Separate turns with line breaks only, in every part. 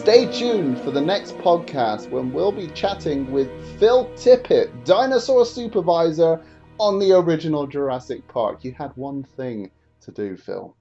Stay tuned for the next podcast when we'll be chatting with Phil Tippett, dinosaur supervisor on the original Jurassic Park. You had one thing to do, Phil.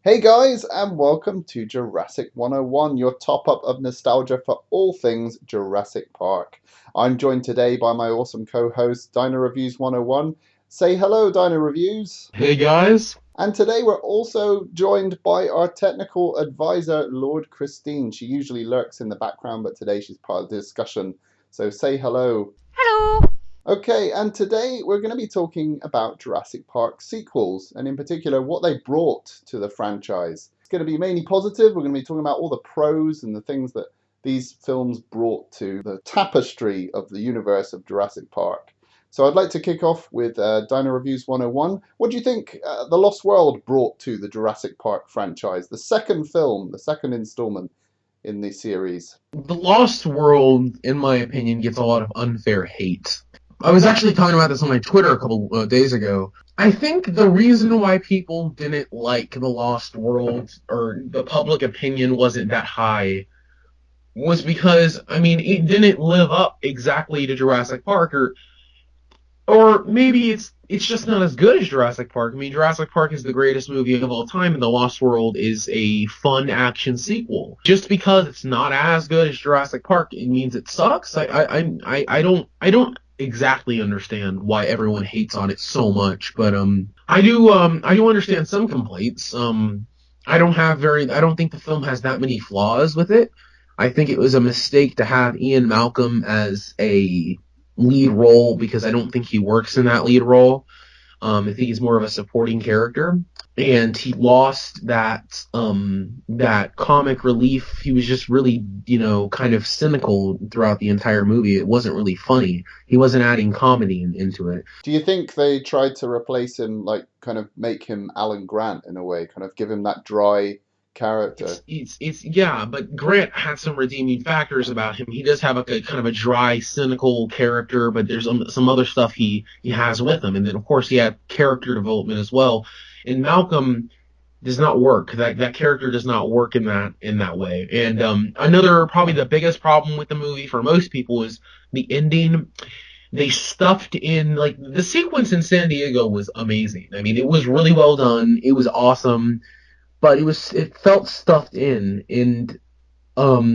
Hey guys, and welcome to Jurassic 101, your top-up of nostalgia for all things Jurassic Park. I'm joined today by my awesome co-host, Dino Reviews 101. Say hello, Dino Reviews.
Hey guys.
And today we're also joined by our technical advisor, Lord Christine. She usually lurks in the background, but today she's part of the discussion. So say hello.
Hello.
Okay, and today we're going to be talking about Jurassic Park sequels, and in particular what they brought to the franchise. It's going to be mainly positive. We're going to be talking about all the pros and the things that these films brought to the tapestry of the universe of Jurassic Park. So I'd like to kick off with Dino Reviews 101. What do you think The Lost World brought to the Jurassic Park franchise? The second film, the second installment in the series.
The Lost World, in my opinion, gets a lot of unfair hate. I was actually talking about this on my Twitter a couple days ago. I think the reason why people didn't like The Lost World, or the public opinion wasn't that high, was because, it didn't live up exactly to Jurassic Park, or maybe it's just not as good as Jurassic Park. Jurassic Park is the greatest movie of all time, and The Lost World is a fun action sequel. Just because it's not as good as Jurassic Park, it means it sucks. I don't exactly understand why everyone hates on it so much, but I do understand some complaints. I don't think the film has that many flaws with it. I think it was a mistake to have Ian Malcolm as a lead role, because I don't think he works in that lead role. I think he's more of a supporting character, and he lost that comic relief. He was just really, kind of cynical throughout the entire movie. It wasn't really funny. He wasn't adding comedy into it.
Do you think they tried to replace him, like kind of make him Alan Grant in a way, kind of give him that dry character?
Yeah, but Grant had some redeeming factors about him. He does have a kind of a dry, cynical character, but there's some other stuff he has with him, and then of course he had character development as well. And Malcolm does not work. That character does not work in that way. And another, probably the biggest problem with the movie for most people is the ending. They stuffed in, like, the sequence in San Diego was amazing. It was really well done. It was awesome. But it felt stuffed in, and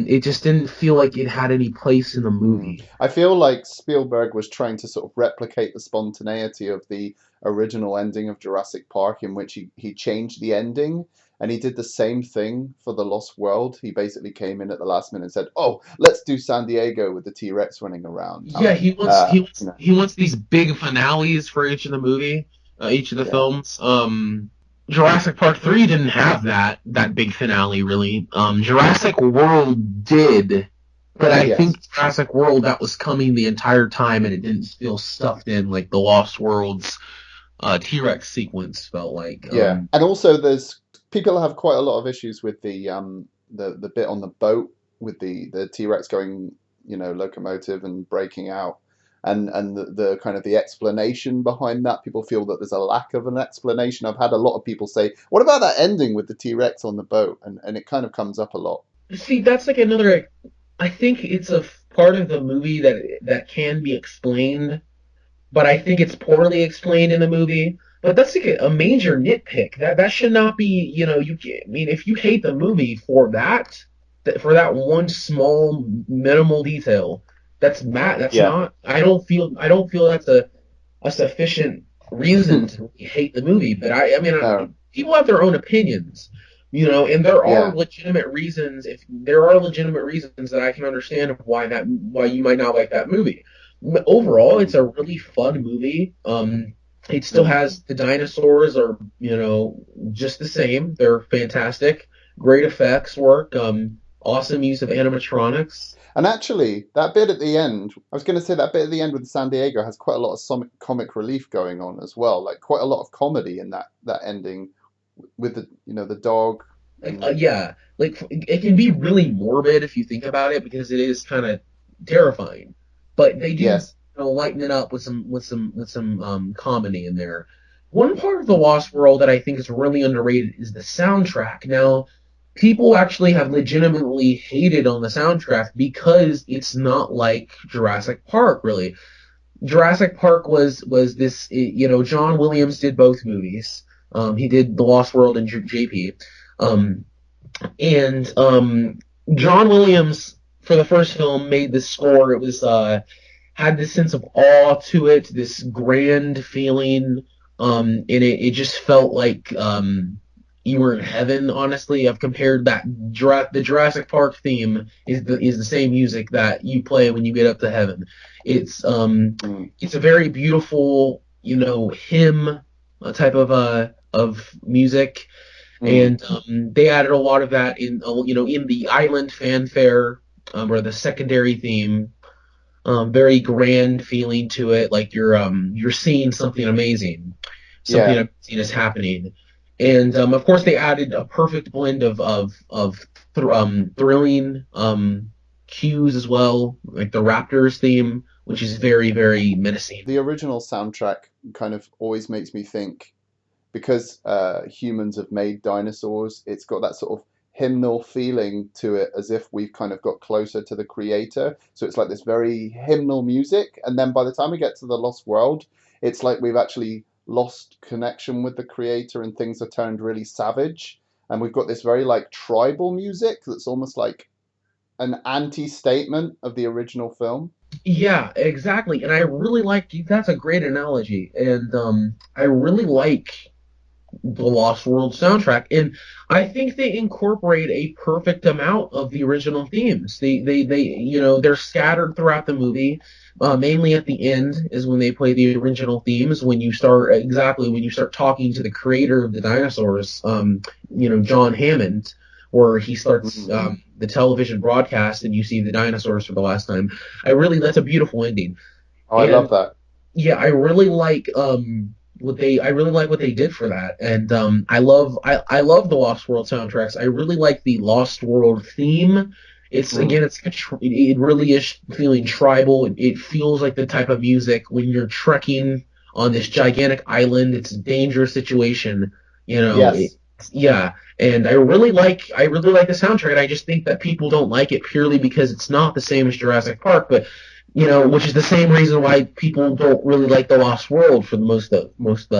it just didn't feel like it had any place in the movie.
I feel like Spielberg was trying to sort of replicate the spontaneity of the original ending of Jurassic Park, in which he changed the ending, and he did the same thing for The Lost World. He basically came in at the last minute and said, "Oh, let's do San Diego with the T-Rex running around."
Yeah, he wants these big finales for each of the films. Jurassic Park 3 didn't have that big finale, really. Jurassic World did, but I think Jurassic World, that was coming the entire time, and it didn't feel stuffed in like The Lost World's T.rex sequence felt like.
And also people have quite a lot of issues with the bit on the boat with the T-rex going, locomotive and breaking out. And the kind of the explanation behind that, people feel that there's a lack of an explanation. I've had a lot of people say, what about that ending with the T-Rex on the boat? And it kind of comes up a lot.
See, that's like another, I think it's a part of the movie that can be explained, but I think it's poorly explained in the movie. But that's like a major nitpick. That should not be, if you hate the movie for that one small minimal detail, that's not. I don't feel that's a sufficient reason to hate the movie. But people have their own opinions, and there are legitimate reasons. If there are legitimate reasons that I can understand of why you might not like that movie. Overall, it's a really fun movie. It still has the dinosaurs are just the same. They're fantastic. Great effects work. Awesome use of animatronics.
And actually, that bit at the end, with San Diego has quite a lot of comic relief going on as well. Like quite a lot of comedy in that ending with the dog.
It can be really morbid if you think about it, because it is kind of terrifying. But they do lighten it up with some comedy in there. One part of The Lost World that I think is really underrated is the soundtrack. Now, people actually have legitimately hated on the soundtrack because it's not like Jurassic Park, really. Jurassic Park was this, John Williams did both movies. He did The Lost World and JP. Um, and John Williams for the first film made this score. It was had this sense of awe to it, this grand feeling, and it just felt like you were in heaven. Honestly, I've compared that the Jurassic Park theme is the same music that you play when you get up to heaven. It's
Mm.
it's a very beautiful, hymn type of music,
Mm.
and they added a lot of that in the island fanfare, or the secondary theme. Very grand feeling to it, like you're seeing something amazing, something
Yeah.
amazing is happening, and of course they added a perfect blend of thrilling cues as well, like the Raptors theme, which is very very menacing.
The original soundtrack kind of always makes me think, because humans have made dinosaurs, it's got that sort of hymnal feeling to it, as if we've kind of got closer to the creator. So it's like this very hymnal music. And then by the time we get to the Lost World, it's like we've actually lost connection with the creator and things are turned really savage. And we've got this very like tribal music that's almost like an anti-statement of the original film.
Yeah, exactly. And I really like that's a great analogy. And I really like the Lost World soundtrack, and I think they incorporate a perfect amount of the original themes. They're scattered throughout the movie. Mainly at the end is when they play the original themes. When you start talking to the creator of the dinosaurs, John Hammond, where he starts
Mm.
the television broadcast, and you see the dinosaurs for the last time. That's a beautiful ending,
Oh, I love
and
that.
yeah, I really like what they did for that, and I love the Lost World soundtracks. I really like the Lost World theme. It's
Mm.
again, it really is feeling tribal. It feels like the type of music when you're trekking on this gigantic island. It's a dangerous situation, you know. It,
Yes.
yeah, and I really like the soundtrack. And I just think that people don't like it purely because it's not the same as Jurassic Park, but which is the same reason why people don't really like The Lost World for the most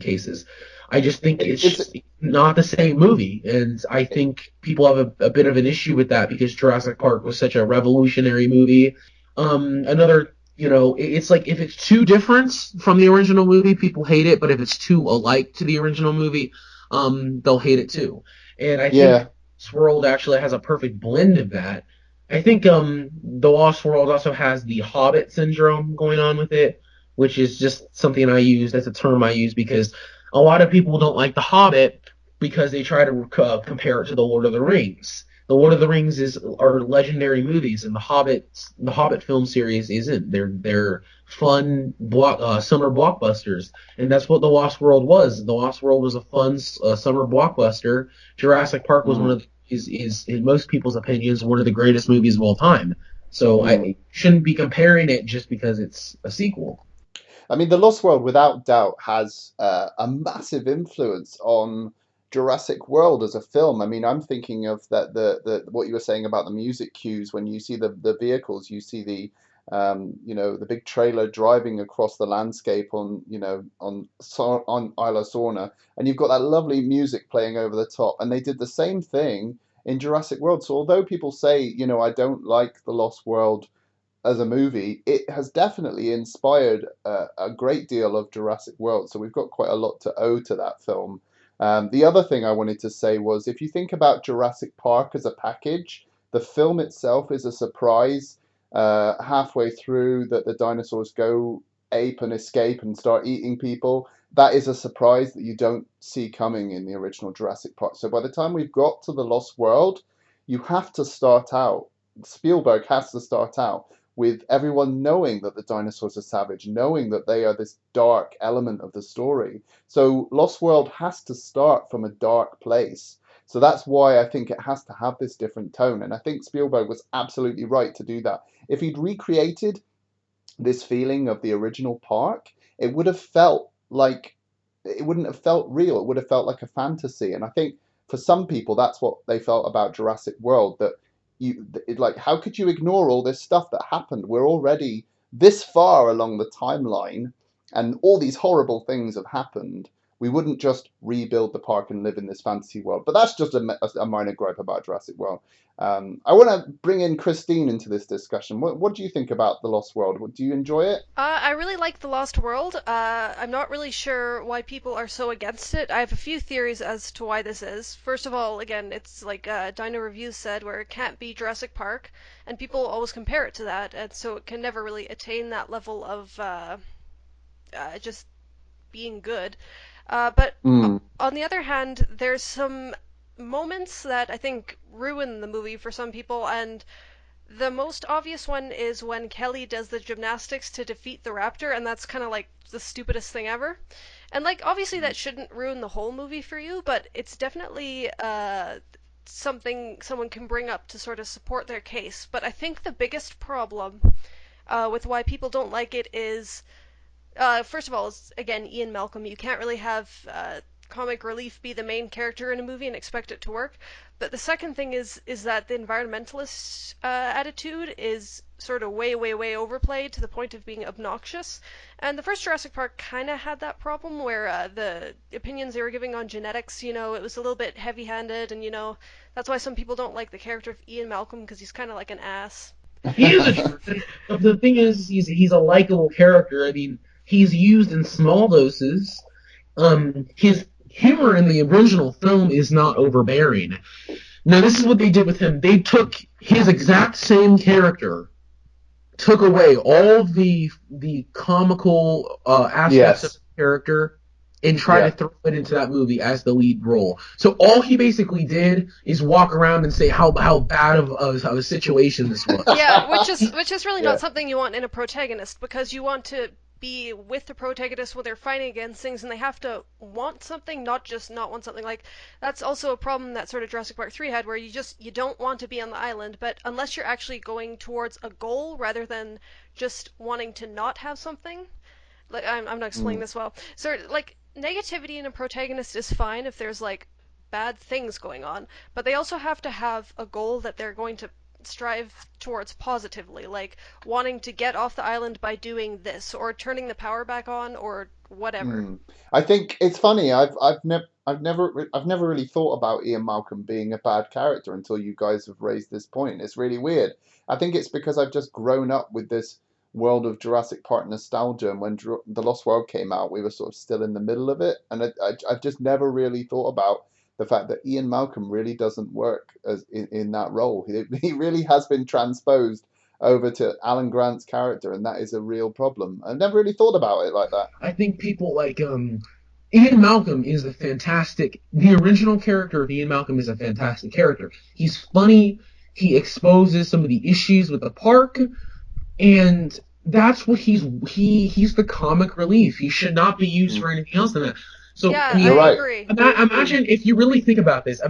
cases. I just think
It,
it's
it's
just not the same movie, and I think people have a bit of an issue with that because Jurassic Park was such a revolutionary movie. It's like if it's too different from the original movie, people hate it, but if it's too alike to the original movie, they'll hate it too. And I think
yeah.
this world actually has a perfect blend of that. I think the Lost World also has the Hobbit syndrome going on with it, which is just something I use. That's a term I use because a lot of people don't like the Hobbit because they try to compare it to the Lord of the Rings. The Lord of the Rings are legendary movies, and the Hobbit film series isn't. They're fun summer blockbusters, and that's what the Lost World was. The Lost World was a fun summer blockbuster. Jurassic Park was one
Mm.
of is in most people's opinions one of the greatest movies of all time. So
Mm.
I shouldn't be comparing it just because it's a sequel.
I mean, The Lost World, without doubt, has a massive influence on Jurassic World as a film. I mean, I'm thinking of that the what you were saying about the music cues. When you see the vehicles, you see the big trailer driving across the landscape on Isla Sorna, and you've got that lovely music playing over the top. And they did the same thing in Jurassic World. So although people say, I don't like The Lost World as a movie, it has definitely inspired a great deal of Jurassic World. So we've got quite a lot to owe to that film. The other thing I wanted to say was, if you think about Jurassic Park as a package, the film itself is a surprise. Halfway through, that the dinosaurs go ape and escape and start eating people. That is a surprise that you don't see coming in the original Jurassic Park. So by the time we've got to the Lost World, you have to start out. Spielberg has to start out with everyone knowing that the dinosaurs are savage, knowing that they are this dark element of the story. So Lost World has to start from a dark place. So that's why I think it has to have this different tone. And I think Spielberg was absolutely right to do that. If he'd recreated this feeling of the original park, it would have felt like it wouldn't have felt real. It would have felt like a fantasy. And I think for some people, that's what they felt about Jurassic World. That like, how could you ignore all this stuff that happened? We're already this far along the timeline, and all these horrible things have happened. We wouldn't just rebuild the park and live in this fantasy world. But that's just a minor gripe about Jurassic World. I want to bring in Christine into this discussion. What do you think about The Lost World? Do you enjoy it?
I really like The Lost World. I'm not really sure why people are so against it. I have a few theories as to why this is. First of all, again, it's like Dino Reviews said, where it can't be Jurassic Park, and people always compare it to that, and so it can never really attain that level of just being good. But on the other hand, there's some moments that I think ruin the movie for some people, and the most obvious one is when Kelly does the gymnastics to defeat the raptor, and that's kind of like the stupidest thing ever. And like, obviously that shouldn't ruin the whole movie for you, but it's definitely something someone can bring up to sort of support their case. But I think the biggest problem with why people don't like it is, first of all, is, again, Ian Malcolm. You can't really have comic relief be the main character in a movie and expect it to work. But the second thing is that the environmentalist attitude is sort of way, way, way overplayed to the point of being obnoxious. And the first Jurassic Park kind of had that problem where the opinions they were giving on genetics, it was a little bit heavy-handed, and, that's why some people don't like the character of Ian Malcolm, because he's kind of like an ass.
He is the thing is, he's a likable character. I mean, he's used in small doses. His humor in the original film is not overbearing. Now, this is what they did with him. They took his exact same character, took away all the comical aspects of the character, and tried to throw it into that movie as the lead role. So all he basically did is walk around and say how bad of a situation this was.
Yeah, which is really not something you want in a protagonist, because you want to be with the protagonist when they're fighting against things, and they have to want something, not just not want something. Like, that's also a problem that sort of Jurassic Park 3 had, where you don't want to be on the island, but unless you're actually going towards a goal rather than just wanting to not have something. Like, I'm not explaining this well. So, like, negativity in a protagonist is fine if there's, like, bad things going on, but they also have to have a goal that they're going to strive towards positively, like wanting to get off the island by doing this, or turning the power back on, or whatever.
I think it's funny. I've never really thought about Ian Malcolm being a bad character until you guys have raised this point. It's really weird. I think it's because I've just grown up with this world of Jurassic Park nostalgia, and when The Lost World came out, we were sort of still in the middle of it, and I've just never really thought about the fact that Ian Malcolm really doesn't work as in that role. He really has been transposed over to Alan Grant's character, and that is a real problem. I've never really thought about it like that.
I think people like Ian Malcolm is the original character of Ian Malcolm is a fantastic character. He's funny, he exposes some of the issues with the park, and that's what he's the comic relief. He should not be used for anything else than that. So,
yeah, I agree.
Imagine if you really think about this.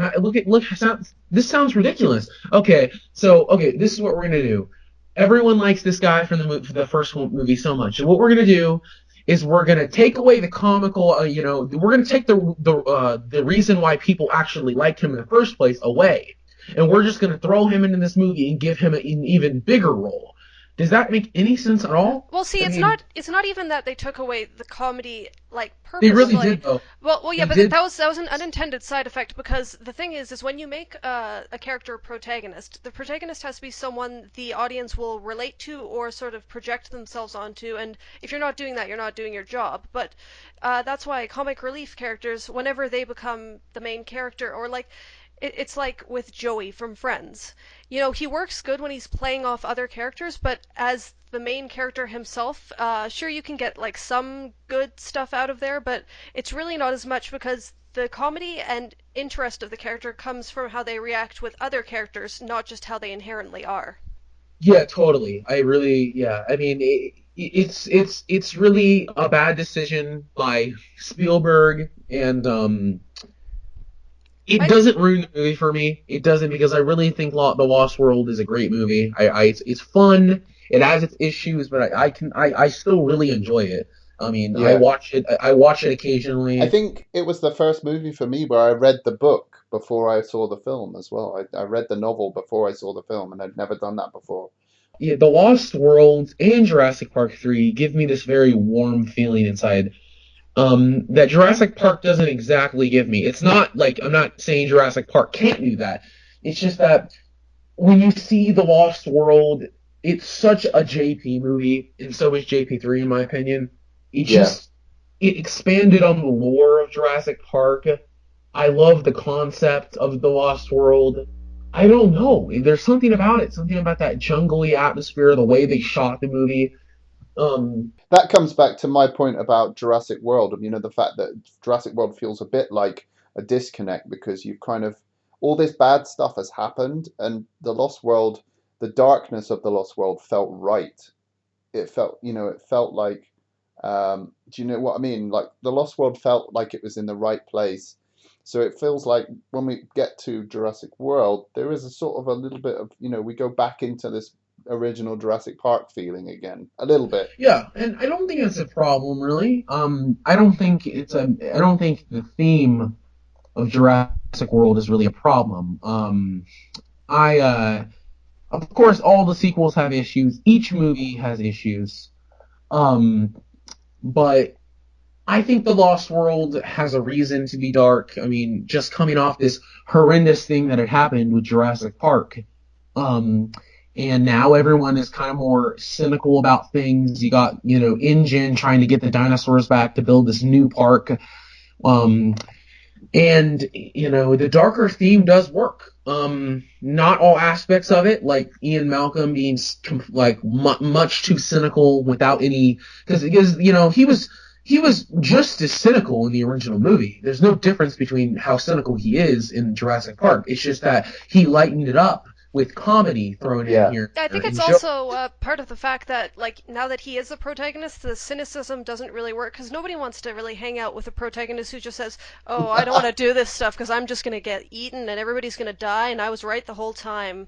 This sounds ridiculous. Okay, this is what we're gonna do. Everyone likes this guy from the first movie so much, and what we're gonna do is we're gonna take away the comical. We're gonna take the reason why people actually liked him in the first place away, and we're just gonna throw him into this movie and give him an even bigger role. Does that make any sense at all?
Well, see, it's not even that they took away the comedy, like, purposely.
They really did, though.
Well, yeah, but that was an unintended side effect, because the thing is when you make a character a protagonist, the protagonist has to be someone the audience will relate to or sort of project themselves onto, and if you're not doing that, you're not doing your job. But that's why comic relief characters, whenever they become the main character, or like, it's like with Joey from Friends. He works good when he's playing off other characters, but as the main character himself, sure, you can get like some good stuff out of there, but it's really not as much, because the comedy and interest of the character comes from how they react with other characters, not just how they inherently are.
Yeah, totally. I mean, it's really a bad decision by Spielberg, and it doesn't ruin the movie for me. It doesn't, because I really think The Lost World is a great movie. It's fun. It has its issues, but I still really enjoy it. I mean, I watch it occasionally.
I think it was the first movie for me where I read the book before I saw the film as well. I read the novel before I saw the film, and I'd never done that before.
Yeah, The Lost World and Jurassic Park 3 give me this very warm feeling inside. That Jurassic Park doesn't exactly give me. It's not like I'm not saying Jurassic Park can't do that. It's just that when you see The Lost World, it's such a JP movie, and so is JP3 in my opinion. It
Yeah.
just it expanded on the lore of Jurassic Park. I love the concept of The Lost World. I don't know. There's something about it, something about that jungly atmosphere, the way they shot the movie.
That comes back to my point about Jurassic World. The fact that Jurassic World feels a bit like a disconnect because you've kind of all this bad stuff has happened, and the Lost World, the darkness of the Lost World felt right. It felt like, do you know what I mean? Like the Lost World felt like it was in the right place. So it feels like when we get to Jurassic World, there is a sort of a little bit of, we go back into this original Jurassic Park feeling again, a little bit.
Yeah, and I don't think it's a problem really. I don't think the theme of Jurassic World is really a problem. Of course, all the sequels have issues. Each movie has issues. But I think The Lost World has a reason to be dark. I mean, just coming off this horrendous thing that had happened with Jurassic Park. And now everyone is kind of more cynical about things. You got, InGen trying to get the dinosaurs back to build this new park. And, the darker theme does work. Not all aspects of it, like Ian Malcolm being much too cynical without any, because he was just as cynical in the original movie. There's no difference between how cynical he is in Jurassic Park. It's just that he lightened it up with comedy thrown in here.
I think it's also part of the fact that, now that he is the protagonist, the cynicism doesn't really work, because nobody wants to really hang out with a protagonist who just says, oh, I don't want to do this stuff because I'm just going to get eaten and everybody's going to die and I was right the whole time.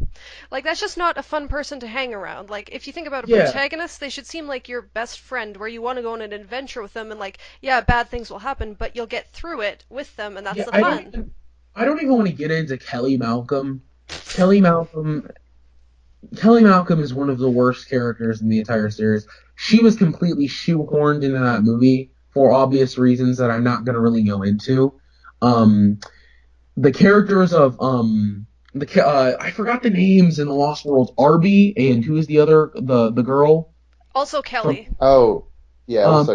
That's just not a fun person to hang around. If you think about a protagonist, they should seem like your best friend, where you want to go on an adventure with them and, bad things will happen, but you'll get through it with them, and that's the fun.
I don't even want to get into Kelly Malcolm. Kelly Malcolm is one of the worst characters in the entire series. She was completely shoehorned into that movie for obvious reasons that I'm not going to really go into. The characters of I forgot the names in The Lost World. Arby, and who is the other, the girl?
Also Kelly.
Also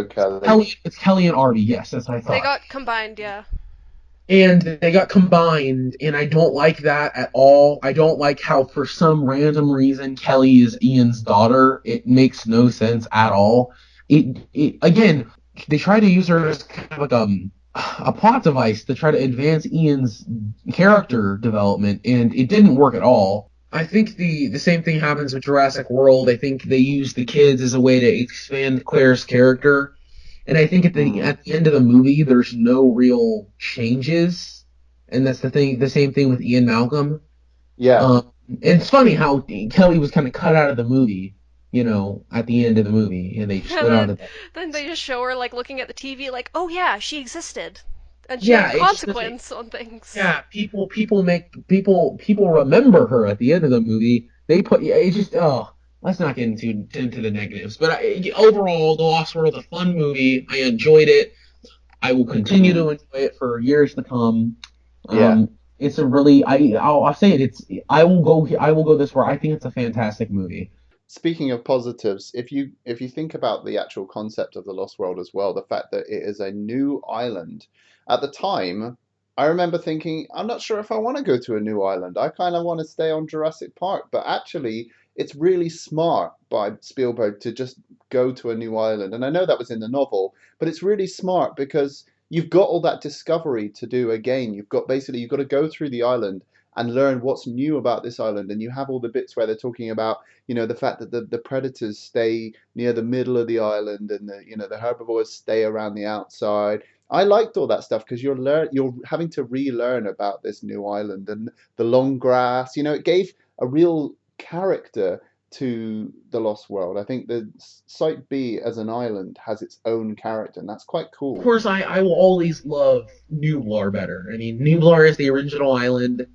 Kelly.
It's Kelly and Arby. Yes, that's what I thought.
They got combined, yeah.
And they got combined, and I don't like that at all. I don't like how, for some random reason, Kelly is Ian's daughter. It makes no sense at all. Again, they try to use her as kind of like a plot device to try to advance Ian's character development, and it didn't work at all. I think the same thing happens with Jurassic World. I think they use the kids as a way to expand Claire's character. And I think at the end of the movie, there's no real changes, and that's the same thing with Ian Malcolm.
Yeah.
It's funny how Kelly was kind of cut out of the movie, at the end of the movie, and they just put out of that.
Then they just show her looking at the TV, oh yeah, she existed, and she had consequence on things.
Yeah, people remember her at the end of the movie. Let's not get into the negatives. But overall, The Lost World is a fun movie. I enjoyed it. I will continue to enjoy it for years to come. It's a really I'll say it. I will go this far. I think it's a fantastic movie.
Speaking of positives, if you think about the actual concept of The Lost World as well, the fact that it is a new island. At the time, I remember thinking, I'm not sure if I want to go to a new island. I kind of want to stay on Jurassic Park. But actually, it's really smart by Spielberg to just go to a new island. And I know that was in the novel, but it's really smart because you've got all that discovery to do again. You've got to go through the island and learn what's new about this island. And you have all the bits where they're talking about, the fact that the predators stay near the middle of the island and the herbivores stay around the outside. I liked all that stuff because you're having to relearn about this new island and the long grass. It gave a real character to the Lost World. I think the Site B as an island has its own character, and that's quite
Of
cool.
course, I will always love Nublar better. I mean, Nublar is the original island,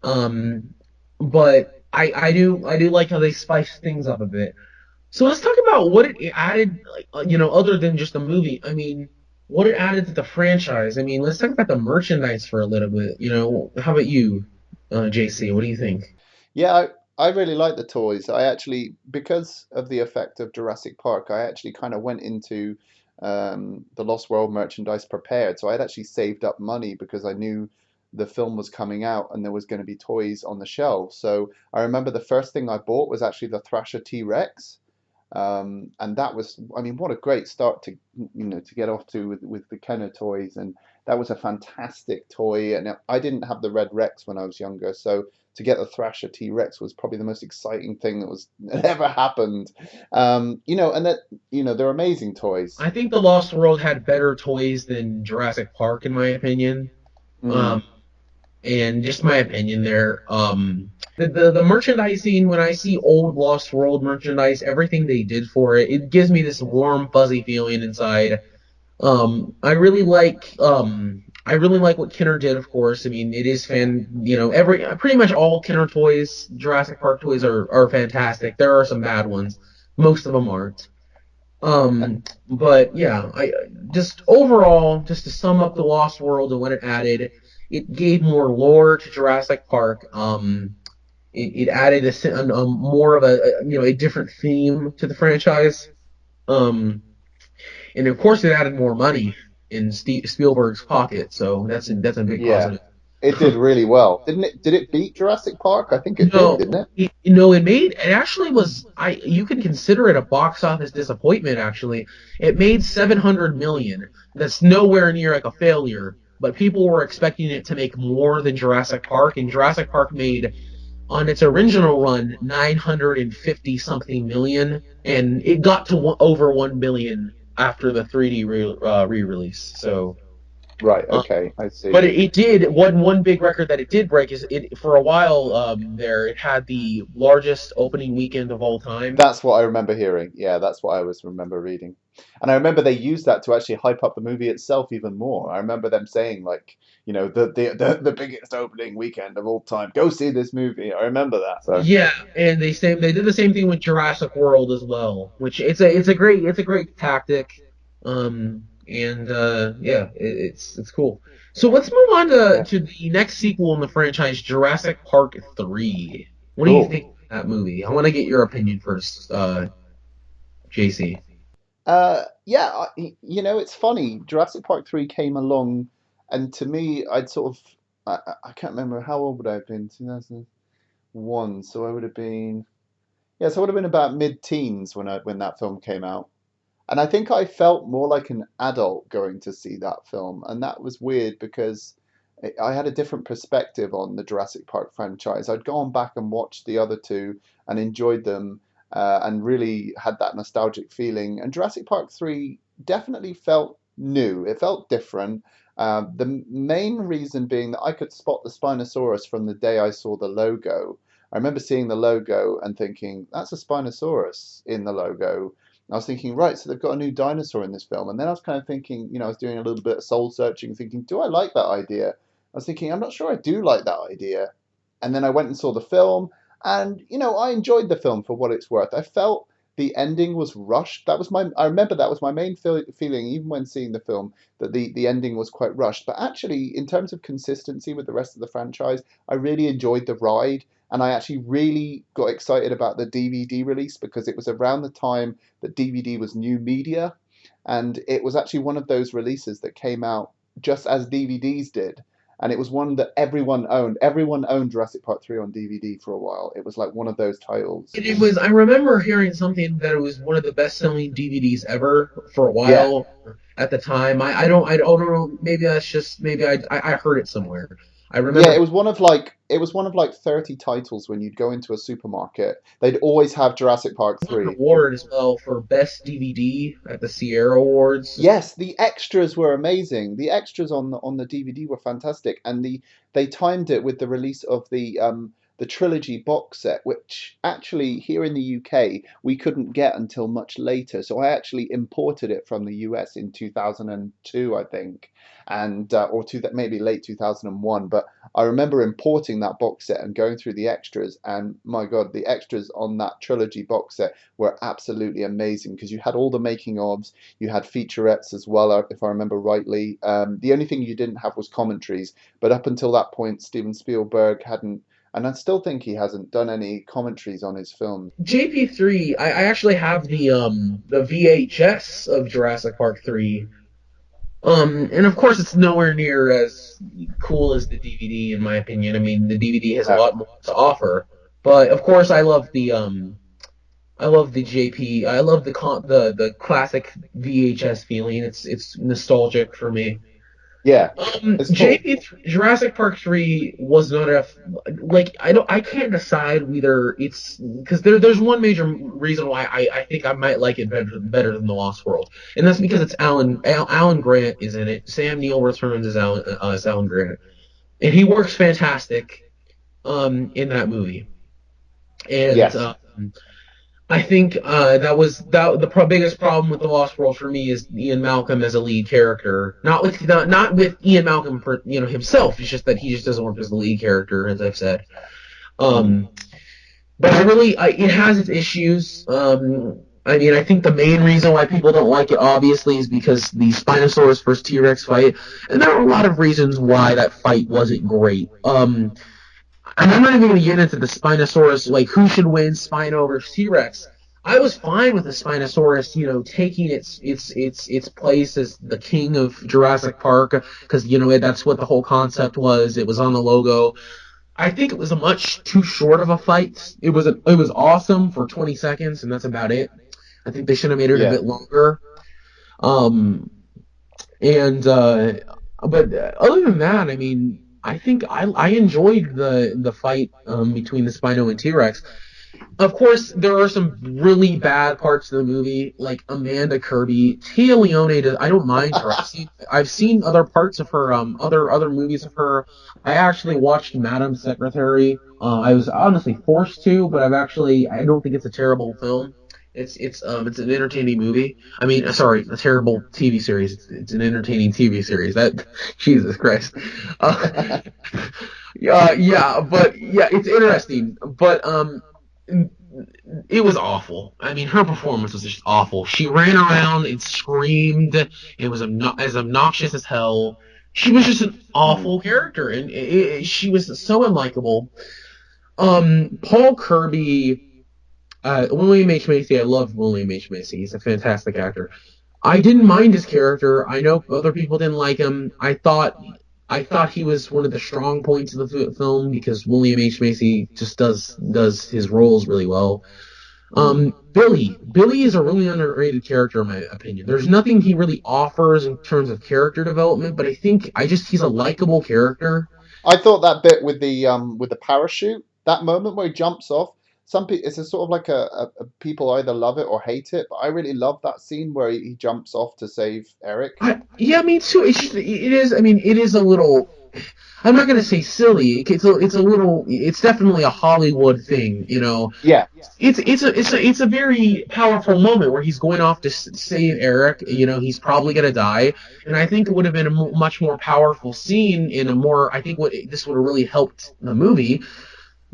um, but I do like how they spice things up a bit. So let's talk about what it added, like, other than just the movie. I mean, what it added to the franchise. I mean, let's talk about the merchandise for a little bit. How about you, JC? What do you think?
Yeah, I really like the toys. I actually, because of the effect of Jurassic Park, I actually kind of went into the Lost World merchandise prepared. So I had actually saved up money because I knew the film was coming out and there was going to be toys on the shelves. So I remember the first thing I bought was actually the Thrasher T-Rex. And that was, I mean, what a great start to, to get off to with the Kenner toys. And that was a fantastic toy. And I didn't have the Red Rex when I was younger. So to get the Thrasher T-Rex was probably the most exciting thing that ever happened. And that, they're amazing toys.
I think the Lost World had better toys than Jurassic Park, in my opinion.
Mm.
Um, and just my opinion there. The merchandising, when I see old Lost World merchandise, everything they did for it, it gives me this warm, fuzzy feeling inside. I really like what Kenner did, of course. I mean, it is pretty much all Kenner toys, Jurassic Park toys are fantastic. There are some bad ones. Most of them aren't. But yeah, I just overall, just to sum up the Lost World and what it added, it gave more lore to Jurassic Park. It added a more of a different theme to the franchise. Um, and of course, it added more money in Spielberg's pocket, so that's a big
Yeah,
positive.
it did really well, didn't it? Did it beat Jurassic Park? I think it did,
No,
didn't it?
it actually was. You can consider it a box office disappointment. Actually, it made 700 million. That's nowhere near like a failure. But people were expecting it to make more than Jurassic Park, and Jurassic Park made on its original run 950 something million, and it got to over 1 billion after the 3D re-release. So.
Right. Okay, I see.
But it did one big record that it did break is it for a while there it had the largest opening weekend of all time.
That's what I remember hearing. Yeah, that's what I was remember reading. And I remember they used that to actually hype up the movie itself even more. I remember them saying like, the biggest opening weekend of all time. Go see this movie. I remember that. So
Yeah, and they did the same thing with Jurassic World as well, which it's a great tactic. And yeah, it's cool. So let's move on
yeah,
to the next sequel in the franchise, Jurassic Park 3. What do you
cool.
think of that movie? I want to get your opinion first, JC.
Yeah, it's funny. Jurassic Park 3 came along, and to me, I'd sort of, I can't remember how old would I have been, 2001. So I would have been, yeah, so I would have been about mid-teens when that film came out. And I think I felt more like an adult going to see that film, and that was weird because I had a different perspective on the Jurassic Park franchise. I'd gone back and watched the other two and enjoyed them, and really had that nostalgic feeling. And Jurassic Park 3 definitely felt new. It felt different. The main reason being that I could spot the Spinosaurus from the day I saw the logo. I remember seeing the logo and thinking, that's a Spinosaurus in the logo. I was thinking, right, so they've got a new dinosaur in this film. And then I was kind of thinking, I was doing a little bit of soul searching, thinking, do I like that idea? I was thinking, I'm not sure I do like that idea. And then I went and saw the film, and, I enjoyed the film for what it's worth. I felt the ending was rushed. I remember that was my main feeling, even when seeing the film, that the ending was quite rushed. But actually, in terms of consistency with the rest of the franchise, I really enjoyed the ride. And I actually really got excited about the DVD release because it was around the time that DVD was new media. And it was actually one of those releases that came out just as DVDs did. And it was one that everyone owned. Everyone owned Jurassic Park 3 on DVD for a while. It was like one of those titles.
It was. I remember hearing something that it was one of the best-selling DVDs ever for a
Yeah.
while at the time. I don't know. Maybe I heard it somewhere. I
Yeah,
remember
it was one of like 30 titles when you'd go into a supermarket. They'd always have Jurassic Park
it won an
3.
award as well for best DVD at the Sierra Awards.
Yes, the extras were amazing. The extras on the DVD were fantastic, and they timed it with the release of the trilogy box set, which actually here in the UK we couldn't get until much later. So I actually imported it from the US in 2002, I think, and maybe late 2001. But I remember importing that box set and going through the extras, and my God, the extras on that trilogy box set were absolutely amazing because you had all the making ofs, you had featurettes as well, if I remember rightly. The only thing you didn't have was commentaries, but up until that point, Steven Spielberg hadn't, and I still think he hasn't done any commentaries on his films.
JP3, I actually have the VHS of Jurassic Park 3. And of course it's nowhere near as cool as the DVD in my opinion. I mean, the DVD has a lot more to offer. But of course I love the JP. I love the classic VHS feeling. It's nostalgic for me.
Yeah.
Jurassic Park 3 was not I can't decide whether it's because there's one major reason why I think I might like it better than The Lost World, and that's because it's Alan Grant is in it. Sam Neill returns as Alan Grant, and he works fantastic in that movie. And
yes.
I think the biggest problem with The Lost World for me is Ian Malcolm as a lead character. Not with Ian Malcolm himself. It's just that he just doesn't work as the lead character, as I've said. But it has its issues. I mean, I think the main reason why people don't like it, obviously, is because the Spinosaurus versus T.rex fight, and there are a lot of reasons why that fight wasn't great. And I'm not even going to get into the Spinosaurus, like who should win, Spino versus T-Rex. I was fine with the Spinosaurus, taking its place as the king of Jurassic Park, because that's what the whole concept was. It was on the logo. I think it was a much too short of a fight. It was awesome for 20 seconds, and that's about it. I think they should have made it a bit longer. But other than that, I mean, I think I enjoyed the fight between the Spino and T-Rex. Of course, there are some really bad parts of the movie, like Amanda Kirby. Tia Leone, I don't mind her. I've seen other parts of her, other movies of her. I actually watched Madam Secretary. I was honestly forced to, but I don't think it's a terrible film. It's an entertaining movie. I mean, sorry, a terrible TV series. It's an entertaining TV series. That, Jesus Christ. It's interesting. But it was awful. I mean, her performance was just awful. She ran around and screamed. It was as obnoxious as hell. She was just an awful character, and she was so unlikable. Paul Kirby. William H. Macy, I love William H. Macy. He's a fantastic actor. I didn't mind his character. I know other people didn't like him. I thought he was one of the strong points of the film because William H. Macy just does his roles really well. Billy is a really underrated character in my opinion. There's nothing he really offers in terms of character development, but I think he's a likable character.
I thought that bit with the parachute, that moment where he jumps off. Some people, it's a sort of like a people either love it or hate it, but I really love that scene where he jumps off to save Eric.
Me too. It is a little. I'm not gonna say silly. It's definitely a Hollywood thing,
Yeah.
It's a very powerful moment where he's going off to save Eric. He's probably gonna die, and I think it would have been a much more powerful scene I think this would have really helped the movie.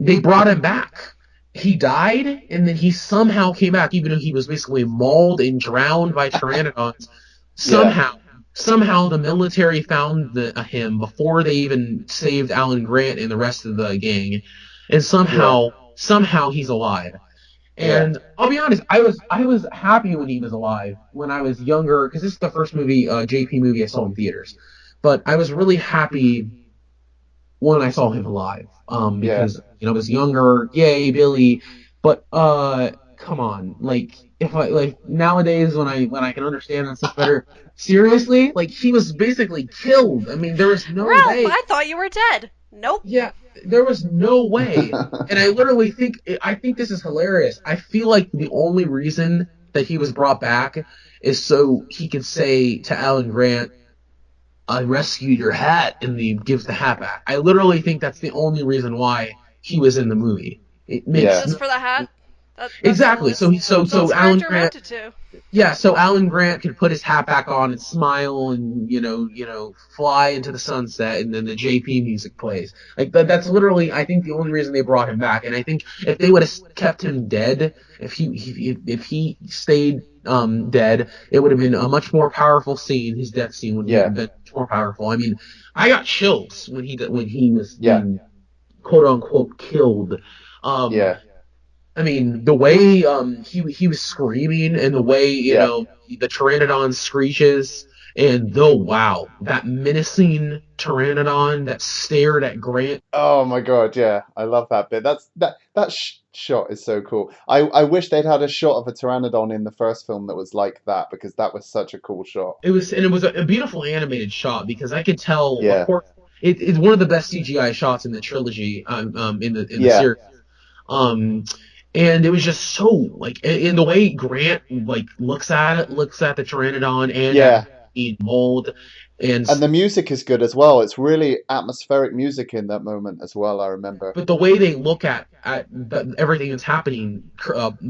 They brought him back. He died, and then he somehow came back, even though he was basically mauled and drowned by pteranodons. Somehow the military found him before they even saved Alan Grant and the rest of the gang, and somehow he's alive. And I'll be honest, I was happy when he was alive when I was younger, because this is the first movie, JP movie I saw in theaters. But I was really happy when I saw him alive. Because I was younger, yay Billy, but come on, if nowadays when I can understand that stuff better, seriously, he was basically killed. I mean, there was no way.
I thought you were dead. Nope.
Yeah, there was no way, and I literally think this is hilarious. I feel like the only reason that he was brought back is so he could say to Alan Grant, I rescued your hat, and he gives the hat back. I literally think that's the only reason why he was in the movie. It
Yeah.
makes
Just for the hat. That's
exactly.
all his
So Alan
character
Grant.
amounted to.
Yeah, so Alan Grant could put his hat back on and smile and fly into the sunset, and then the JP music plays. Like that's literally, I think, the only reason they brought him back. And I think if they would have kept him dead, if he stayed dead, it would have been a much more powerful scene. His death scene would have been much more powerful. I mean, I got chills when he was being quote unquote killed.
Yeah.
I mean, the way he was screaming, and the way the pteranodon screeches, and that menacing pteranodon that stared at Grant.
Oh my god, yeah, I love that bit. That shot is so cool. I wish they'd had a shot of a pteranodon in the first film that was like that, because that was such a cool shot.
It was a beautiful animated shot, because I could tell.
Yeah.
Of course, it's one of the best CGI shots in the trilogy. In the series. And it was just so, like, in the way Grant, like, looks at the pteranodon and at the mold. And
the music is good as well. It's really atmospheric music in that moment as well, I remember.
But the way they look at everything that's happening,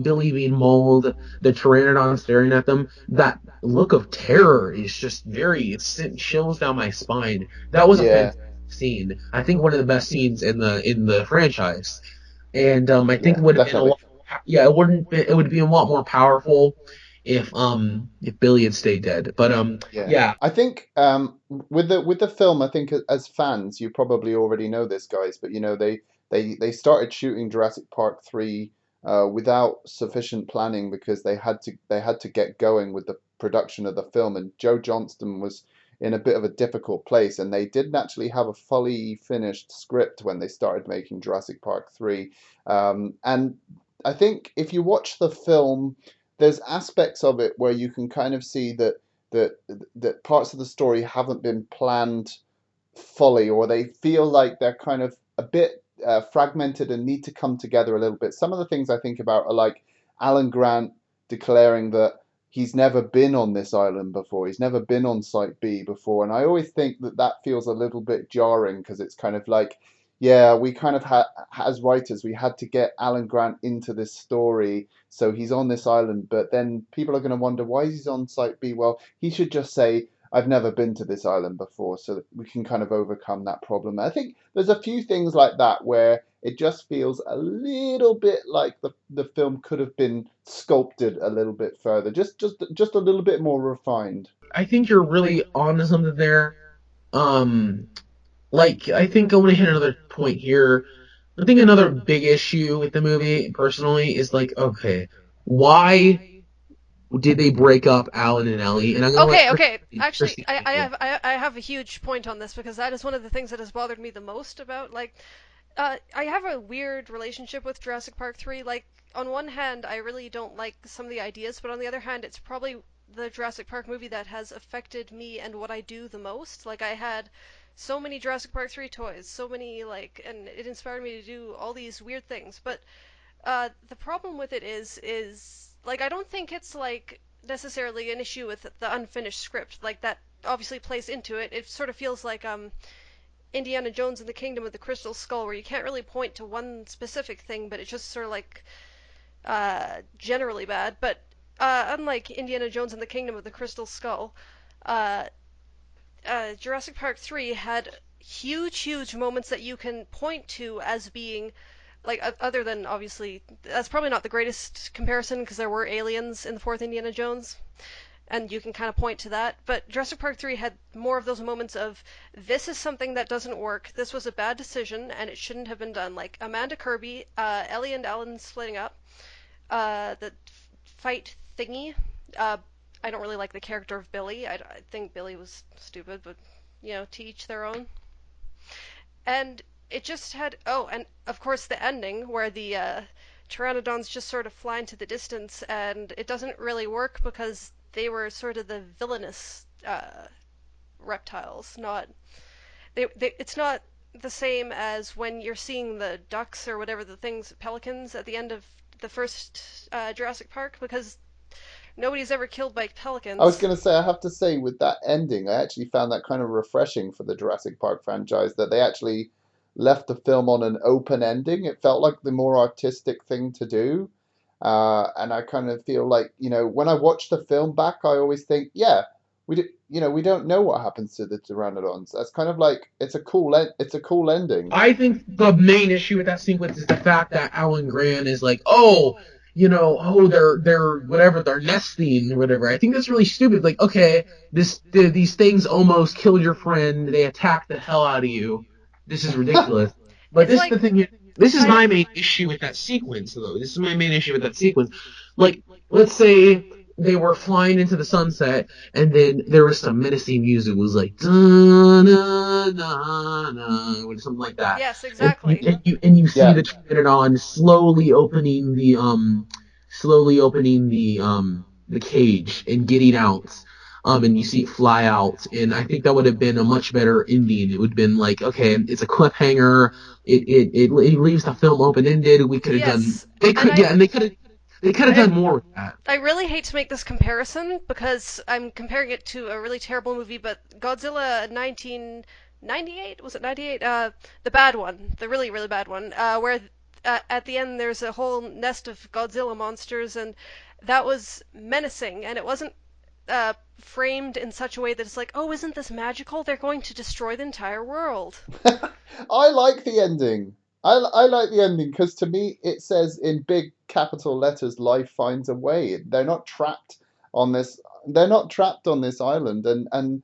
Billy being mold, the pteranodon staring at them, that look of terror is just it sent chills down my spine. That was a fantastic scene. I think one of the best scenes in the franchise. And I think it would have been it would be a lot more powerful if Billy had stayed dead. But
I think with the film, I think as fans, you probably already know this, guys, but they started shooting Jurassic Park 3 without sufficient planning, because they had to get going with the production of the film, and Joe Johnston was in a bit of a difficult place, and they didn't actually have a fully finished script when they started making Jurassic Park 3. And I think if you watch the film, there's aspects of it where you can kind of see that parts of the story haven't been planned fully, or they feel like they're kind of a bit fragmented and need to come together a little bit. Some of the things I think about are like Alan Grant declaring that he's never been on this island before. He's never been on Site B before. And I always think that feels a little bit jarring, because it's kind of like, yeah, we kind of as writers, we had to get Alan Grant into this story, so he's on this island, but then people are going to wonder, why he's on Site B? Well, he should just say, I've never been to this island before, so that we can kind of overcome that problem. I think there's a few things like that where it just feels a little bit like the film could have been sculpted a little bit further, just a little bit more refined.
I think you're really onto something there. I think I want to hit another point here. I think another big issue with the movie, personally, is like, okay, why did they break up Alan and Ellie? And I'm gonna
okay. Actually, I have a huge point on this, because that is one of the things that has bothered me the most about, like, I have a weird relationship with Jurassic Park 3. Like, on one hand, I really don't like some of the ideas, but on the other hand, it's probably the Jurassic Park movie that has affected me and what I do the most. Like, I had so many Jurassic Park 3 toys, so many, like, and it inspired me to do all these weird things. But the problem with it is like, I don't think it's like necessarily an issue with the unfinished script. Like, that obviously plays into it. It sort of feels like Indiana Jones and the Kingdom of the Crystal Skull, where you can't really point to one specific thing, but it's just sort of like generally bad. But unlike Indiana Jones and the Kingdom of the Crystal Skull, Jurassic Park 3 had huge moments that you can point to as being, like, other than, obviously, that's probably not the greatest comparison, because there were aliens in the fourth Indiana Jones, and you can kind of point to that, but Jurassic Park 3 had more of those moments of, this is something that doesn't work, this was a bad decision, and it shouldn't have been done. Like Amanda Kirby, Ellie and Alan splitting up, the fight thingy. I don't really like the character of Billy. I think Billy was stupid, but, to each their own. And it just had, and of course the ending, where the pteranodons just sort of fly into the distance, and it doesn't really work, because they were sort of the villainous reptiles. It's not the same as when you're seeing the ducks or whatever, the things, pelicans, at the end of the first Jurassic Park, because nobody's ever killed by pelicans.
I was going to say, I have to say, with that ending, I actually found that kind of refreshing for the Jurassic Park franchise, that they actually left the film on an open ending. It felt like the more artistic thing to do. And I kind of feel like, when I watch the film back, I always think, yeah, we don't know what happens to the pteranodons. That's kind of like it's a cool ending.
I think the main issue with that sequence is the fact that Alan Grant is like, they're whatever, they're nesting or whatever. I think that's really stupid. Like, okay, these things almost killed your friend. They attacked the hell out of you. This is ridiculous. But
It's like,
this is my main issue with that sequence, though. This is my main issue with that sequence. Like, let's say they were flying into the sunset, and then there was some menacing music. It was like, da-na-na-na, or something like that.
yes, exactly.
And you see
Yeah.
the Pteranodon slowly opening the cage and getting out. And you see it fly out, and I think that would have been a much better ending. It would have been like, okay, it's a cliffhanger. It leaves the film open ended. We could have
Yes,
done. They could,
and
yeah, and they could have done more with that.
I really hate to make this comparison because I'm comparing it to a really terrible movie, but Godzilla 1998, was it 98? The bad one, the really, really bad one, where at the end there's a whole nest of Godzilla monsters, and that was menacing, and it wasn't framed in such a way that it's like, oh, isn't this magical? They're going to destroy the entire world.
I like the ending. I like the ending because to me it says in big capital letters, "Life finds a way." They're not trapped on this. They're not trapped on this island, and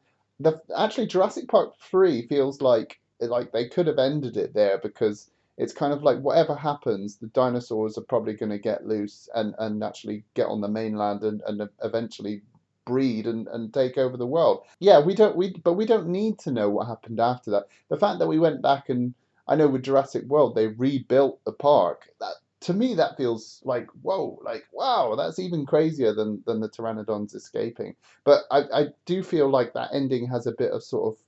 actually Jurassic Park 3 feels like they could have ended it there because it's kind of like whatever happens, the dinosaurs are probably going to get loose and actually get on the mainland and eventually breed and take over the world. Yeah, but we don't need to know what happened after that. The fact that we went back and I know with Jurassic World they rebuilt the park. That to me that feels like whoa, like wow, that's even crazier than the pteranodons escaping. But I do feel like that ending has a bit of sort of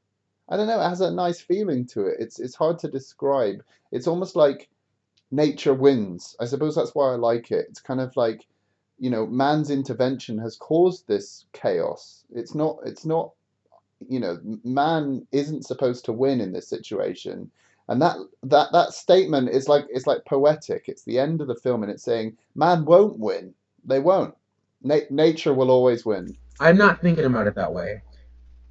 I don't know, it has a nice feeling to it. It's hard to describe. It's almost like nature wins. I suppose that's why I like it. It's kind of like, man's intervention has caused this chaos. It's not, man isn't supposed to win in this situation. And that statement is like it's like poetic. It's the end of the film and it's saying man won't win. They won't. Nature will always win.
I'm not thinking about it that way.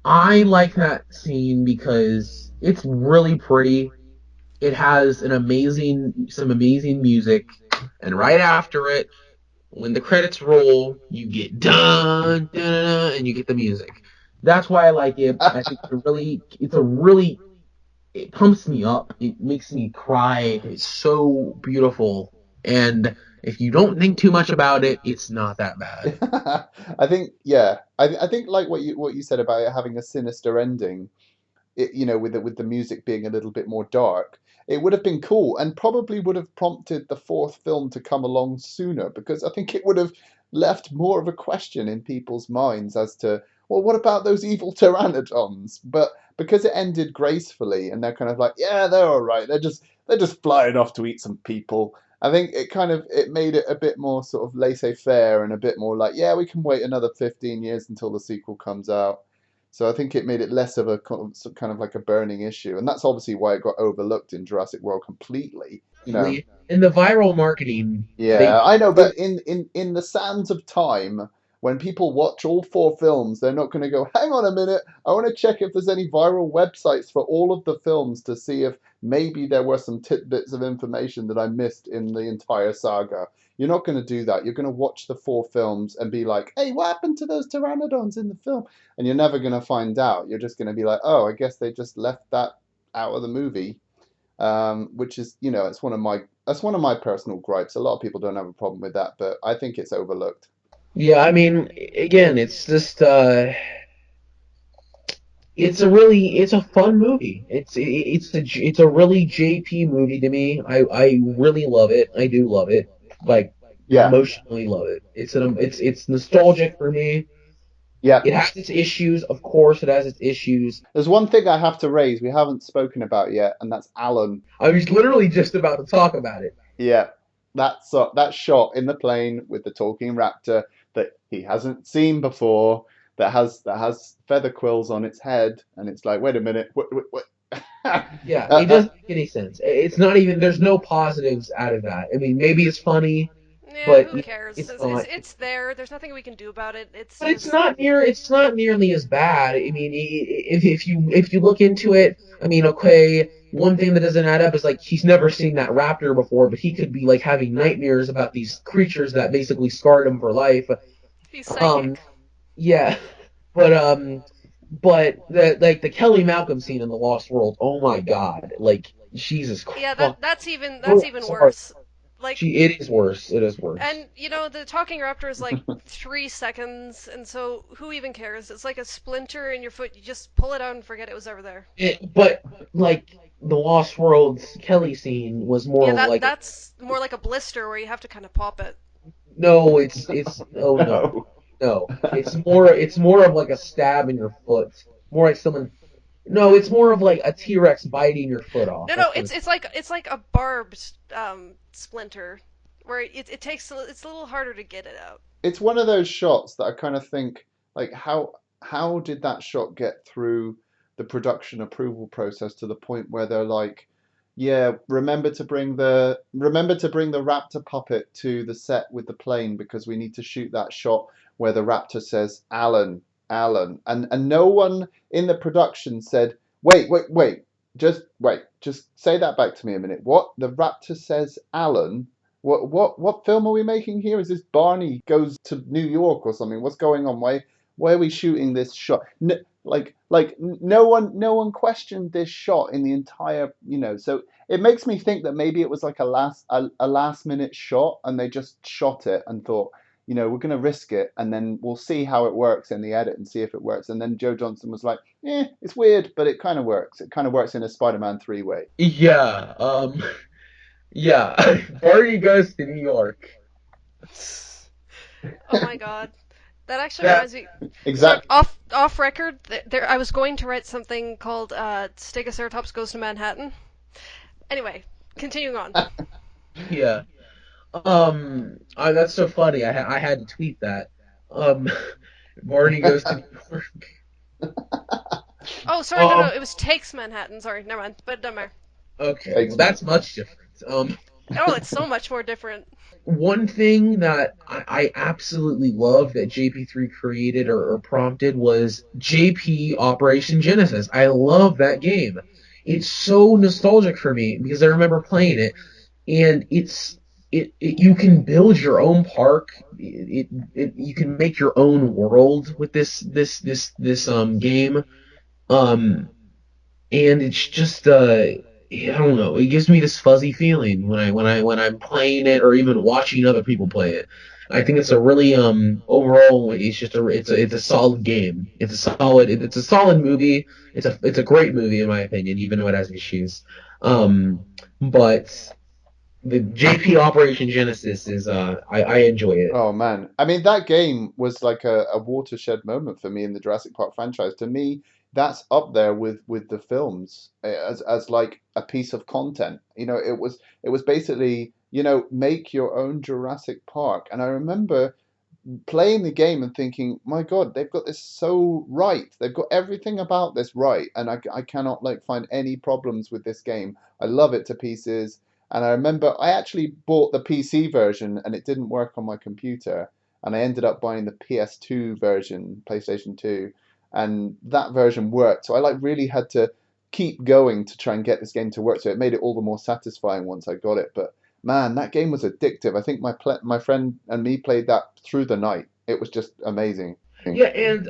I like that scene because it's really pretty. It has some amazing music, and right after it, when the credits roll, you get dun, dun, dun, dun, and you get the music. That's why I like it. I think it pumps me up. It makes me cry. It's so beautiful. And if you don't think too much about it, it's not that bad.
I think yeah. I think like what you said about it having a sinister ending. With the music being a little bit more dark, it would have been cool and probably would have prompted the fourth film to come along sooner because I think it would have left more of a question in people's minds as to, well, what about those evil pteranodons? But because it ended gracefully and they're kind of like, yeah, they're all right. They're just flying off to eat some people. I think it made it a bit more sort of laissez-faire and a bit more like, yeah, we can wait another 15 years until the sequel comes out. So I think it made it less of a kind of like a burning issue, and that's obviously why it got overlooked in Jurassic World completely.
In the viral marketing,
Yeah, I know, but in the sands of time, when people watch all four films, they're not going to go, hang on a minute, I want to check if there's any viral websites for all of the films to see if maybe there were some tidbits of information that I missed in the entire saga. You're not going to do that. You're going to watch the four films and be like, hey, what happened to those pteranodons in the film? And you're never going to find out. You're just going to be like, oh, I guess they just left that out of the movie. Which is, it's one of my personal gripes. A lot of people don't have a problem with that, but I think it's overlooked.
yeah, I mean, again, it's just it's a fun movie. It's a really JP movie to me. I really love it. I do love it. Like
Yeah,
emotionally love it. It's nostalgic for me.
yeah.
It has its issues, of course. It has its issues.
There's one thing I have to raise we haven't spoken about yet, and that's Alan.
I was literally just about to talk about it.
Yeah, that shot in the plane with the talking raptor that he hasn't seen before, that has feather quills on its head, and it's like, wait a minute, what?
Yeah, it doesn't make any sense. It's not even. There's no positives out of that. I mean, maybe it's funny,
Yeah,
but
who cares?
it's
It's, it's
not.
it's there. There's nothing we can do about it. It's
But it's
just
not near. It's not nearly as bad. I mean, if you look into it, I mean, okay, one thing that doesn't add up is like he's never seen that raptor before, but he could be like having nightmares about these creatures that basically scarred him for life.
he's
Um,
psychic.
yeah, but the Kelly Malcolm scene in The Lost World. Oh my God! Like Jesus
Yeah,
Christ!
that's even
Sorry.
worse. Like,
It is worse. It is worse.
and the talking raptor is like 3 seconds, and so who even cares? It's like a splinter in your foot. You just pull it out and forget it was ever there.
But like the Lost World's Kelly scene was
Yeah,
more like
that's more like a blister where you have to kind of pop it.
no, it's oh no, no, it's more of like a stab in your foot, more like someone. No, it's more of like a T-Rex biting your foot off.
No,
That's
no,
what
it's like a barbed splinter where it's a little harder to get it out.
It's one of those shots that I kind of think, like, how did that shot get through the production approval process to the point where they're like, yeah, remember to bring the raptor puppet to the set with the plane because we need to shoot that shot where the raptor says Alan, Alan, and no one in the production said, wait, just say that back to me a minute. What? The raptor says Alan? What film are we making here? Is this Barney goes to New York or something? What's going on? Why are we shooting this shot? No one questioned this shot in the entire, so it makes me think that maybe it was like a last minute shot and they just shot it and thought, we're going to risk it and then we'll see how it works in the edit and see if it works. And then Joe Johnston was like, it's weird, but it kind of works. It kind of works in a Spider-Man 3 way.
Yeah, yeah. Barney goes to New York.
Oh my god. That actually
That
reminds me. So
Exactly.
off record, there I was going to write something called Stegoceratops Goes to Manhattan. Anyway, continuing on.
yeah. That's so funny. I had to tweet that. Um, Barney goes to New York.
Oh, sorry, no,
Um,
it was Takes Manhattan. Sorry, never mind. But never mind.
okay,
Takes
well
me.
that's much different.
Oh, it's so much more different.
One thing that I absolutely love that JP3 created or prompted was JP Operation Genesis. I love that game. It's so nostalgic for me because I remember playing it, and you can build your own park. You can make your own world with this game. Um, and it's just I don't know. It gives me this fuzzy feeling when I'm playing it or even watching other people play it. I think it's a really overall it's a solid game. It's a solid movie. It's a great movie in my opinion, even though it has issues. But the JP Operation Genesis is I enjoy it.
Oh man, I mean that game was like a watershed moment for me in the Jurassic Park franchise. To me, that's up there with the films as like a piece of content. It was basically make your own Jurassic Park, and I remember playing the game and thinking, my God, they've got this so right. They've got everything about this right, and I cannot like find any problems with this game. I love it to pieces. And I remember I actually bought the PC version and it didn't work on my computer. And I ended up buying the PS2 version, PlayStation 2, and that version worked. So I like really had to keep going to try and get this game to work. So it made it all the more satisfying once I got it. But man, that game was addictive. I think my friend and me played that through the night. It was just amazing.
Yeah,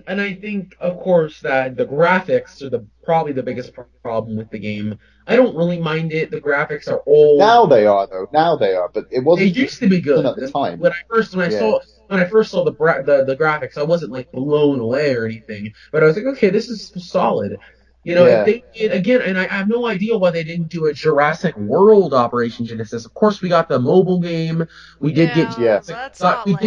and I think of course that the graphics are the probably the biggest problem with the game. I don't really mind it. The graphics are old.
Now they are though. Now they are, but it
They
wasn't
used to be good.
at the time. Yeah.
When I first saw the graphics, I wasn't like blown away or anything. But I was like, okay, this is solid. If
Yeah.
they did again, and I have no idea why they didn't do a Jurassic World Operation Genesis. Of course, we got the mobile game. We did get
Yeah,
Yeah.
that's not like.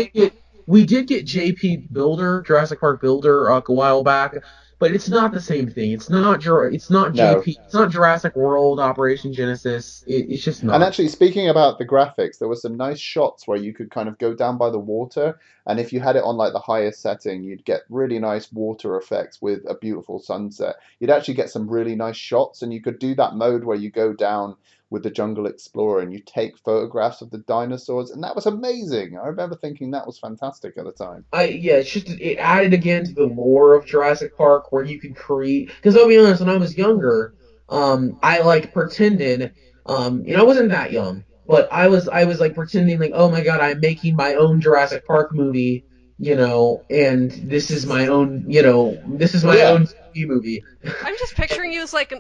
we did get JP Builder, Jurassic Park Builder, a while back. but it's not the same thing. It's not
No.
JP. It's not Jurassic World, Operation Genesis. It's just
And
not.
actually, speaking about the graphics, there were some nice shots where you could kind of go down by the water, and if you had it on like the highest setting, you'd get really nice water effects with a beautiful sunset. You'd actually get some really nice shots, and you could do that mode where you go down with the Jungle Explorer and you take photographs of the dinosaurs, and that was amazing. I remember thinking that was fantastic at the time.
Yeah, it's just it added again to the lore of Jurassic Park where you could create. Because I'll be honest, when I was younger, I like pretended, I wasn't that young, but I was like pretending like, oh my God, I'm making my own Jurassic Park movie, and this is
Oh
my
yeah.
own TV movie.
I'm just picturing you as like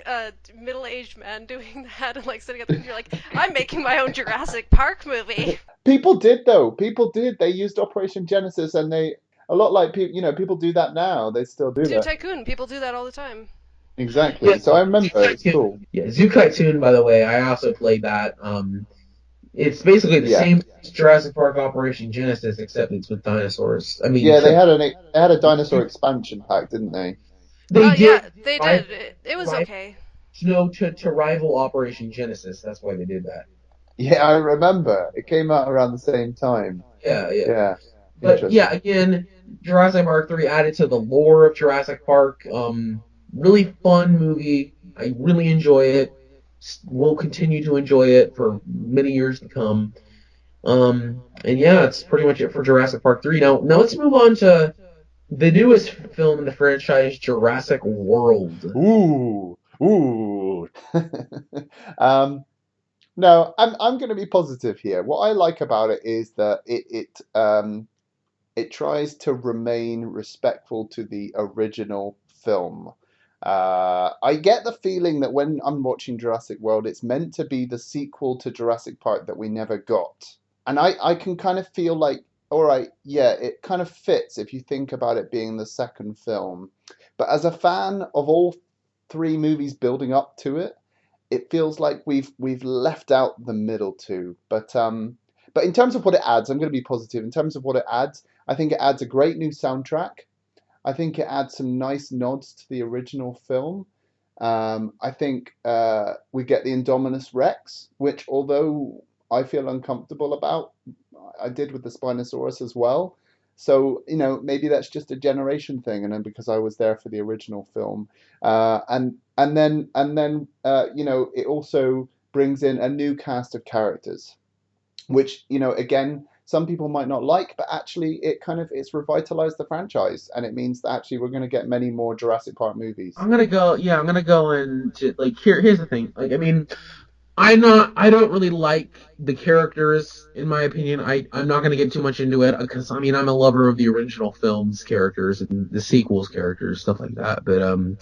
a middle-aged man doing that and like sitting at the computer like, I'm making my own Jurassic Park movie.
People did though. People did. They used Operation Genesis, and they a lot like people. People do that now. They still do
Zoo
that.
Tycoon, people do that all the time.
Exactly.
Yeah,
So I remember it's cool.
yeah, Zoo Tycoon, by the way, I also played that. It's basically the
Yeah.
same as Jurassic Park Operation Genesis, except it's with dinosaurs. I mean,
Yeah,
except
they had a dinosaur expansion pack, didn't they?
they did
Yeah, they
rival,
did. It was okay.
to rival Operation Genesis. That's why they did that.
Yeah, I remember. It came out around the same time.
Yeah, yeah.
Yeah.
But yeah,
Interesting.
again, Jurassic Park 3 added to the lore of Jurassic Park. Really fun movie. I really enjoy it. Will continue to enjoy it for many years to come. And yeah, that's pretty much it for Jurassic Park 3. Now let's move on to the newest film in the franchise, Jurassic World.
Ooh. Ooh. um no, I'm going to be positive here. What I like about it is that it tries to remain respectful to the original film. I get the feeling that when I'm watching Jurassic World, it's meant to be the sequel to Jurassic Park that we never got. And I can kind of feel like, all right, yeah, it kind of fits if you think about it being the second film. But as a fan of all three movies building up to it, it feels like we've left out the middle two. But in terms of what it adds, I'm going to be positive. In terms of what it adds, I think it adds a great new soundtrack. I think it adds some nice nods to the original film. I think we get the Indominus Rex, which although I feel uncomfortable about, I did with the Spinosaurus as well. So, maybe that's just a generation thing, and then because I was there for the original film, and then it also brings in a new cast of characters, which again some people might not like, but actually it's revitalized the franchise, and it means that actually we're going to get many more Jurassic Park movies.
I'm gonna go into like here's the thing. Like, I mean, I don't really like the characters, in my opinion. I'm not gonna get too much into it because I mean I'm a lover of the original film's characters and the sequels characters, stuff like that. But um,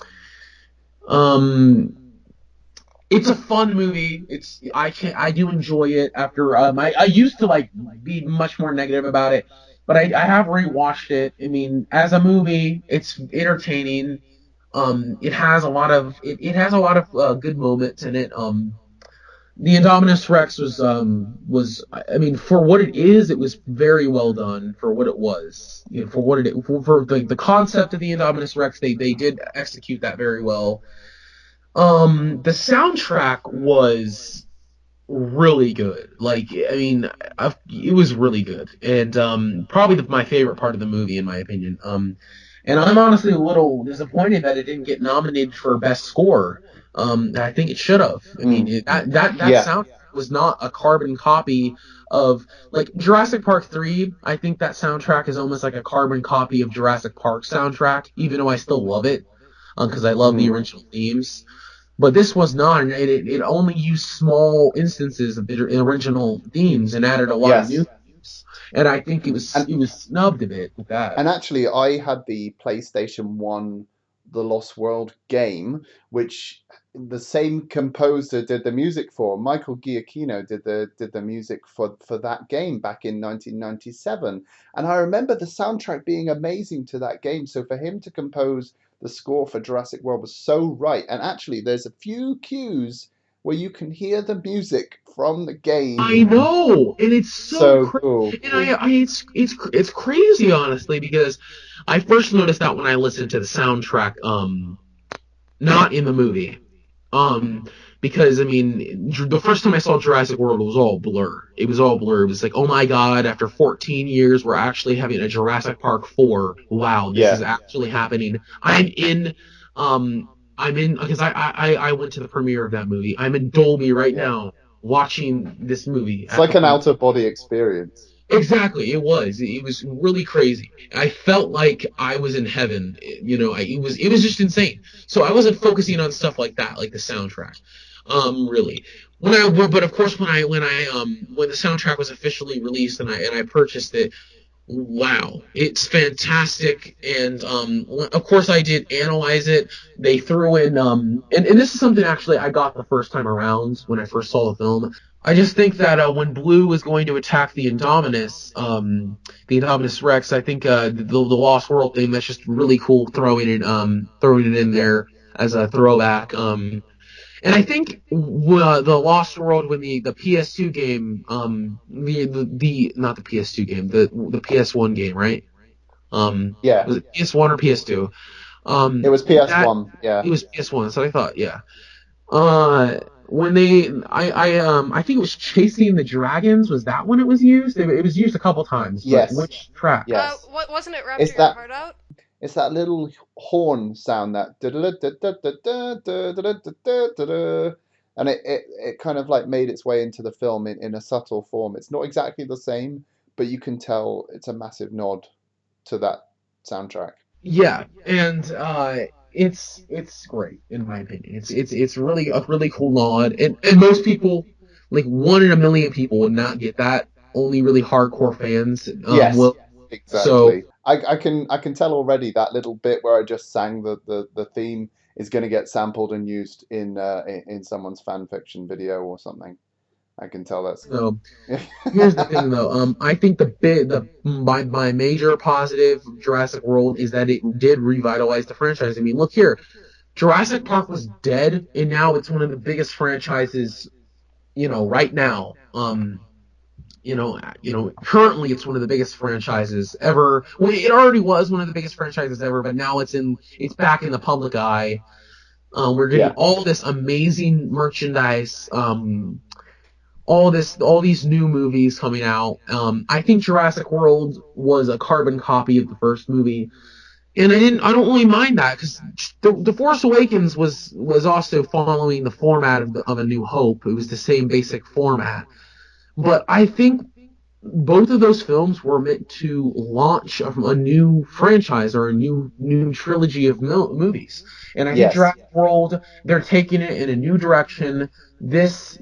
it's a fun movie. I do enjoy it. After I used to like be much more negative about it, but I have rewatched it. I mean, as a movie, it's entertaining. It has a lot of good moments in it. The Indominus Rex was I mean, for what it was very well done for what it was. For what for the concept of the Indominus Rex, they did execute that very well. The soundtrack was really good. Like, I mean, it was really good, and probably my favorite part of the movie, in my opinion. And I'm honestly a little disappointed that it didn't get nominated for best score. I think it should have. I mean,
Mm.
that
Yeah.
soundtrack was not a carbon copy of like Jurassic Park 3. I think that soundtrack is almost like a carbon copy of Jurassic Park soundtrack, even though I still love it because I love the
Mm.
original themes. But this was not, and it only used small instances of the original themes and added a lot of new
Yes.
themes. And I think
And
it was snubbed a bit with that.
And actually, I had the PlayStation 1 The Lost World game, which the same composer did the music for. Michael Giacchino did the music for that game back in 1997. And I remember the soundtrack being amazing to that game. So for him to compose the score for Jurassic World was so right. And actually, there's a few cues where you can hear the music from the game.
I know, and it's so
cool.
And it's crazy, honestly, because I first noticed that when I listened to the soundtrack, not in the movie. Because, I mean, the first time I saw Jurassic World, it was all blur. It was all blur. It was like, oh my god, after 14 years, we're actually having a Jurassic Park 4. Wow, this is actually happening. Because I went to the premiere of that movie. I'm in Dolby right now watching this movie.
It's like an out-of-body experience.
Exactly, it was. It was really crazy. I felt like I was in heaven. You know, it was just insane. So I wasn't focusing on stuff like that, like the soundtrack. Really. But of course, when the soundtrack was officially released and I purchased it, wow, it's fantastic. And of course, I did analyze it. They threw in and this is something actually I got the first time around when I first saw the film. I just think that when Blue was going to attack the Indominus Rex, I think the Lost World thing, that's just really cool, throwing it in there as a throwback. And I think the Lost World, when the PS2 game, the not the PS2 game, the PS1 game, right? Was it PS1 or PS2?
It was PS1.
It was PS1. So I thought, yeah. When I think it was Chasing the Dragons. Was that when it was used? It was used a couple times.
Yes.
Which track?
Yes.
Wasn't it Rapture Your Heart Out?
It's that little horn sound that and it kind of like made its way into the film in a subtle form. It's not exactly the same, but you can tell it's a massive nod to that soundtrack.
Yeah, and it's great in my opinion. It's really a really cool nod, and most people, like 1 in a million people, would not get that. Only really hardcore fans.
Yes, exactly.
So
I can tell already that little bit where I just sang the theme is going to get sampled and used in someone's fan fiction video or something. I can tell that's.
So here's the thing, though. I think my major positive of Jurassic World is that it did revitalize the franchise. I mean, look here, Jurassic Park was dead, and now it's one of the biggest franchises, right now. Currently it's one of the biggest franchises ever. Well, it already was one of the biggest franchises ever, but now it's back in the public eye. We're getting all this amazing merchandise, all these new movies coming out. I think Jurassic World was a carbon copy of the first movie, and I don't really mind that, because the Force Awakens was also following the format of A New Hope. It was the same basic format. But I think both of those films were meant to launch a new franchise or a new trilogy of movies. And I think Jurassic World, they're taking it in a new direction. This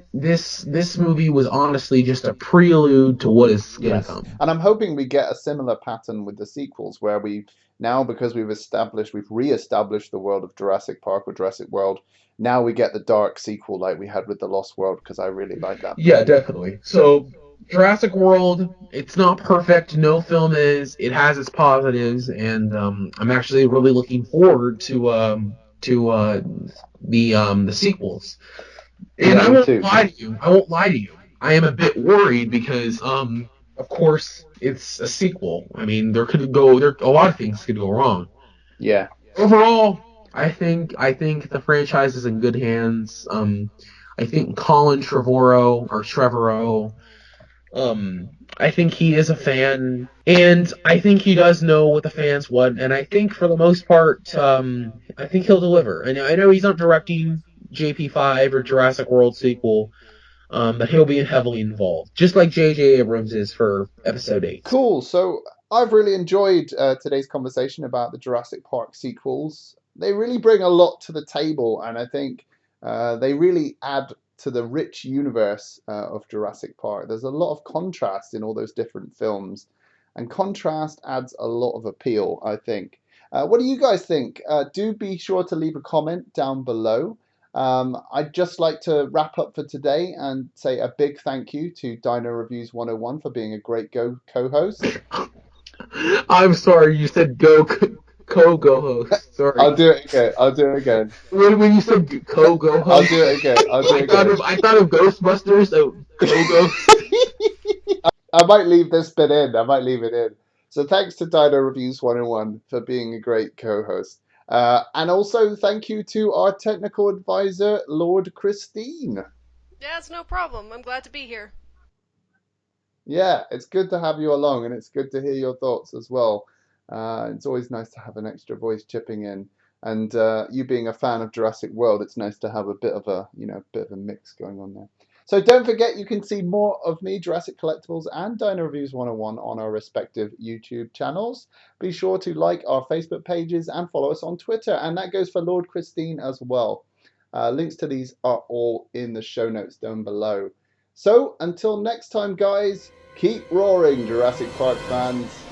movie was honestly just a prelude to what is going to come.
And I'm hoping we get a similar pattern with the sequels, where because we've re-established the world of Jurassic Park or Jurassic World. Now we get the dark sequel like we had with The Lost World, because I really like that.
Yeah, definitely. So Jurassic World, it's not perfect. No film is. It has its positives, and I'm actually really looking forward to the sequels. And I won't lie to you. I am a bit worried because of course it's a sequel. I mean, a lot of things could go wrong.
Yeah.
Overall, I think the franchise is in good hands. I think Colin Trevorrow, I think he is a fan, and I think he does know what the fans want, and I think for the most part, I think he'll deliver. I know he's not directing JP5 or Jurassic World sequel, but he'll be heavily involved, just like J.J. Abrams is for Episode 8.
Cool. So I've really enjoyed today's conversation about the Jurassic Park sequels. They really bring a lot to the table, and I think they really add to the rich universe of Jurassic Park. There's a lot of contrast in all those different films, and contrast adds a lot of appeal, I think. What do you guys think? Do be sure to leave a comment down below. I'd just like to wrap up for today and say a big thank you to Dino Reviews 101 for being a great co-host.
I'm sorry, you said Co-host. Sorry.
I'll do it again. I'll do it again.
When you said co-host,
I'll do it again. I'll do it again.
I thought of Ghostbusters. So co-ghost.
I might leave this bit in. I might leave it in. So thanks to Dino Reviews 101 for being a great co-host. And also thank you to our technical advisor, Lord Christine.
Yeah, it's no problem. I'm glad to be here.
Yeah, it's good to have you along, and it's good to hear your thoughts as well. It's always nice to have an extra voice chipping in. And you being a fan of Jurassic World, it's nice to have a bit of a, bit of a mix going on there. So don't forget, you can see more of me, Jurassic Collectibles, and Dino Reviews 101 on our respective YouTube channels. Be sure to like our Facebook pages and follow us on Twitter, and that goes for Lord Christine as well. Links to these are all in the show notes down below. So until next time, guys, keep roaring, Jurassic Park fans.